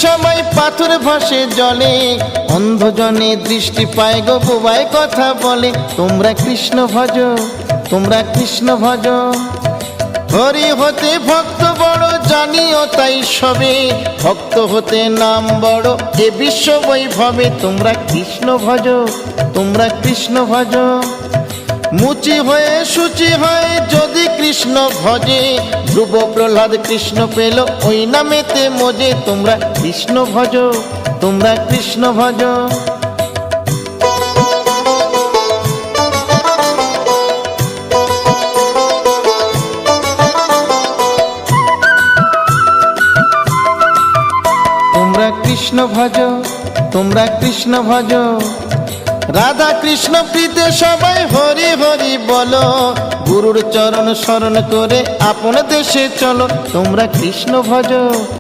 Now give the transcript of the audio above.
সবাই পাথর ভাসে জলে, অন্ধজনে দৃষ্টি পায় গো বোবায় কথা বলে। তোমরা কৃষ্ণ ভজ, তোমরা কৃষ্ণ ভজ। হরি হতে ভক্ত বড় জানিও তাই সবে, ভক্ত হতে নাম বড় এ বিশ্ব বৈভবে। তোমরা কৃষ্ণ ভজ, তোমরা কৃষ্ণ ভজ। মুচি হয়ে শুচি হয়ে যদি কৃষ্ণ ভজে, ধ্রুব প্রহ্লাদ কৃষ্ণ পেল ওই নামেতে মজে। তোমরা কৃষ্ণ ভজ, তোমরা কৃষ্ণ ভজ। তোমরা কৃষ্ণ ভজ, তোমরা কৃষ্ণ ভজ। রাধা কৃষ্ণ প্রীতে সবাই হরি হরি বলো, গুরুর চরণ শরণ করে আপন দেশে চলো। তোমরা কৃষ্ণ ভজ।